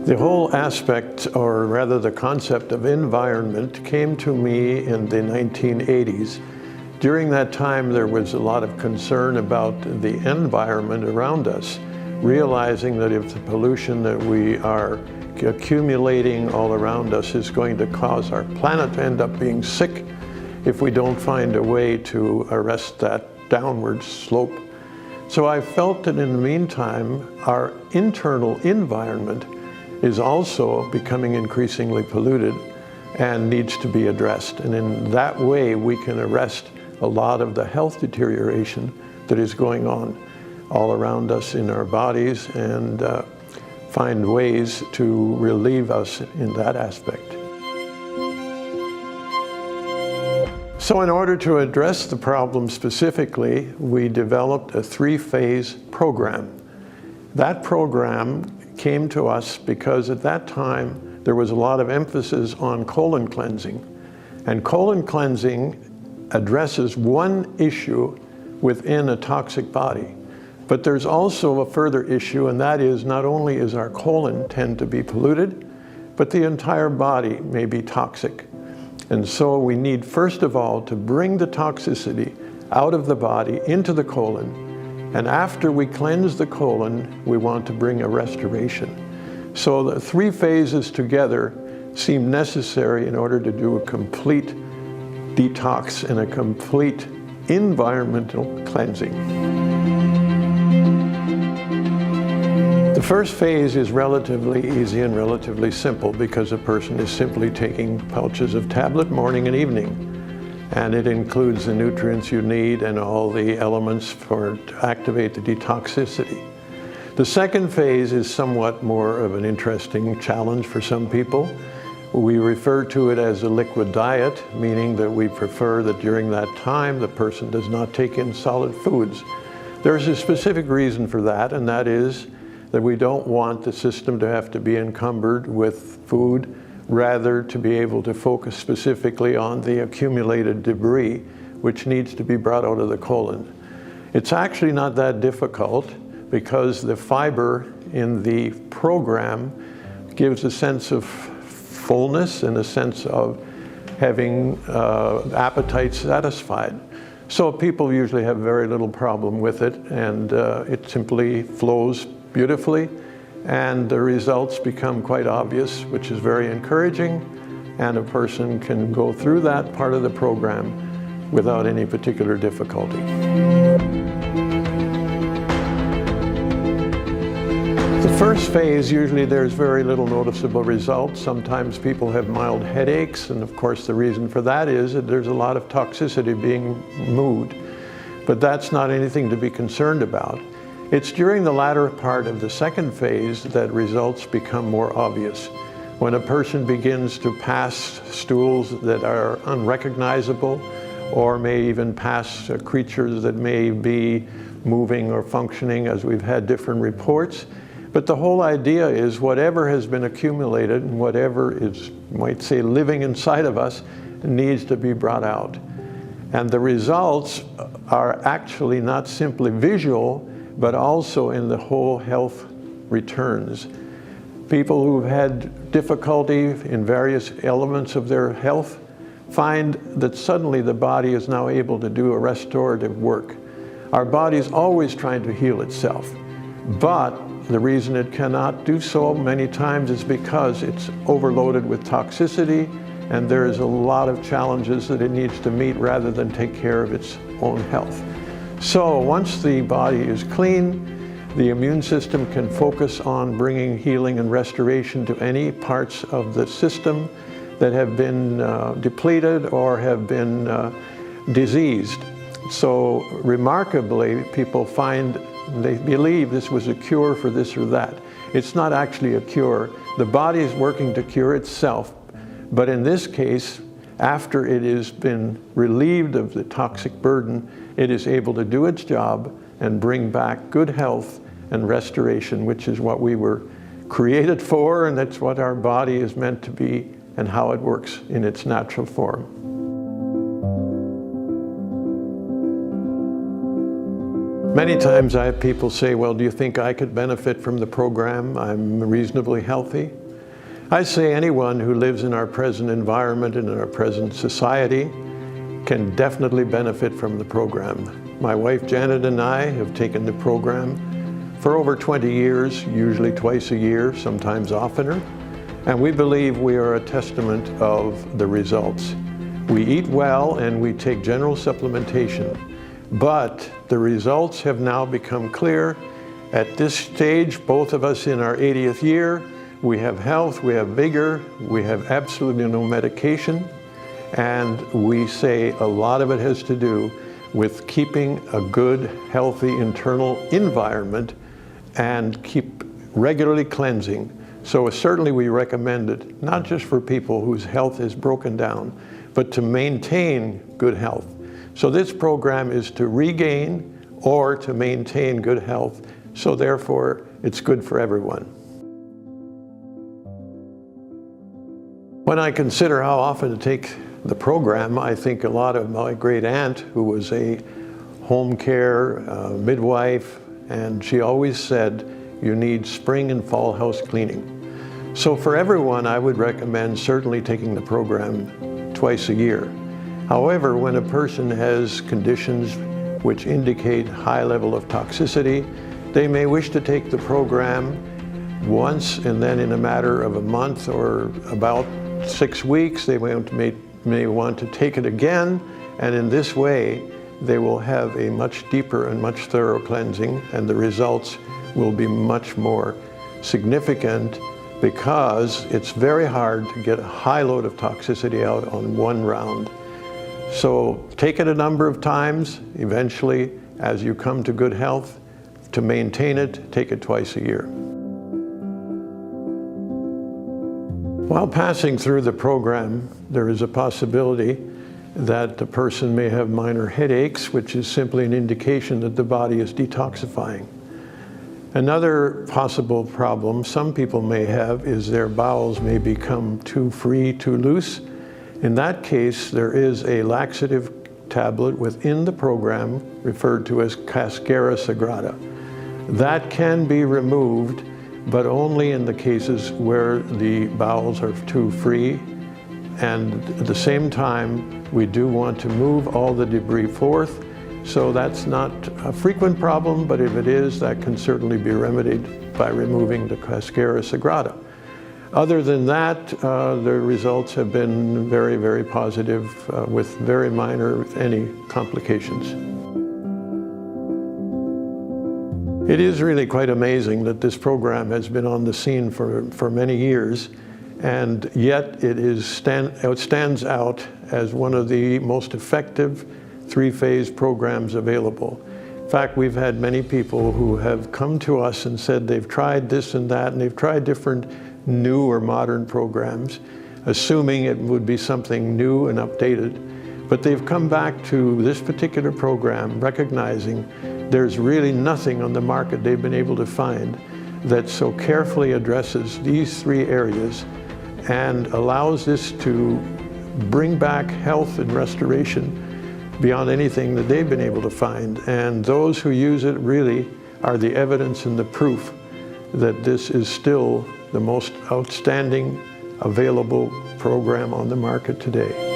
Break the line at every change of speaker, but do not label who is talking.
The whole aspect, or rather the concept of environment, came to me in the 1980s. During that time, there was a lot of concern about the environment around us, realizing that if the pollution that we are accumulating all around us is going to cause our planet to end up being sick if we don't find a way to arrest that downward slope. So I felt that in the meantime, our internal environment is also becoming increasingly polluted and needs to be addressed. And in that way, we can arrest a lot of the health deterioration that is going on all around us in our bodies and find ways to relieve us in that aspect. So in order to address the problem specifically, we developed a three-phase program. That program came to us because at that time there was a lot of emphasis on colon cleansing. And colon cleansing addresses one issue within a toxic body. But there's also a further issue, and that is not only is our colon tend to be polluted, but the entire body may be toxic. And so we need, first of all, to bring the toxicity out of the body into the colon. And after we cleanse the colon, we want to bring a restoration. So the three phases together seem necessary in order to do a complete detox and a complete environmental cleansing. The first phase is relatively easy and relatively simple because a person is simply taking pouches of tablet morning and evening. And it includes the nutrients you need and all the elements to activate the detoxicity. The second phase is somewhat more of an interesting challenge for some people. We refer to it as a liquid diet, meaning that we prefer that during that time the person does not take in solid foods. There's a specific reason for that, and that is that we don't want the system to have to be encumbered with food, rather to be able to focus specifically on the accumulated debris which needs to be brought out of the colon. It's actually not that difficult because the fiber in the program gives a sense of fullness and a sense of having appetite satisfied. So people usually have very little problem with it, and it simply flows beautifully, and the results become quite obvious, which is very encouraging, and a person can go through that part of the program without any particular difficulty. The first phase, usually there's very little noticeable results. Sometimes people have mild headaches, and of course the reason for that is that there's a lot of toxicity being moved. But that's not anything to be concerned about. It's during the latter part of the second phase that results become more obvious. When a person begins to pass stools that are unrecognizable, or may even pass creatures that may be moving or functioning, as we've had different reports. But the whole idea is whatever has been accumulated and whatever is, might say, living inside of us needs to be brought out. And the results are actually not simply visual, but also in the whole health returns. People who've had difficulty in various elements of their health find that suddenly the body is now able to do a restorative work. Our body is always trying to heal itself, but the reason it cannot do so many times is because it's overloaded with toxicity, and there is a lot of challenges that it needs to meet rather than take care of its own health. So once the body is clean, the immune system can focus on bringing healing and restoration to any parts of the system that have been depleted or have been diseased. So remarkably, people find they believe this was a cure for this or that. It's not actually a cure. The body is working to cure itself, but in this case, after it has been relieved of the toxic burden, it is able to do its job and bring back good health and restoration, which is what we were created for, and that's what our body is meant to be and how it works in its natural form. Many times I have people say, well, do you think I could benefit from the program? I'm reasonably healthy. I say anyone who lives in our present environment and in our present society can definitely benefit from the program. My wife Janet and I have taken the program for over 20 years, usually twice a year, sometimes oftener, and we believe we are a testament of the results. We eat well and we take general supplementation, but the results have now become clear. At this stage, both of us in our 80th year, we have health, we have vigor, we have absolutely no medication, and we say a lot of it has to do with keeping a good, healthy internal environment and keep regularly cleansing. So certainly we recommend it, not just for people whose health is broken down, but to maintain good health. So this program is to regain or to maintain good health, so therefore it's good for everyone. When I consider how often to take the program, I think a lot of my great aunt, who was a home care midwife, and she always said, you need spring and fall house cleaning. So for everyone, I would recommend certainly taking the program twice a year. However, when a person has conditions which indicate high level of toxicity, they may wish to take the program once, and then in a matter of a month or about 6 weeks, they may want to take it again, and in this way, they will have a much deeper and much thorough cleansing, and the results will be much more significant because it's very hard to get a high load of toxicity out on one round. So take it a number of times. Eventually, as you come to good health, to maintain it, take it twice a year. While passing through the program, there is a possibility that the person may have minor headaches, which is simply an indication that the body is detoxifying. Another possible problem some people may have is their bowels may become too free, too loose. In that case, there is a laxative tablet within the program referred to as cascara sagrada. That can be removed, but only in the cases where the bowels are too free. And at the same time, we do want to move all the debris forth. So that's not a frequent problem, but if it is, that can certainly be remedied by removing the cascara sagrada. Other than that, the results have been very, very positive with very minor, if any, complications. It is really quite amazing that this program has been on the scene for many years, and yet it stands out as one of the most effective three-phase programs available. In fact, we've had many people who have come to us and said they've tried this and that, and they've tried different new or modern programs, assuming it would be something new and updated. But they've come back to this particular program recognizing there's really nothing on the market they've been able to find that so carefully addresses these three areas and allows this to bring back health and restoration beyond anything that they've been able to find. And those who use it really are the evidence and the proof that this is still the most outstanding available program on the market today.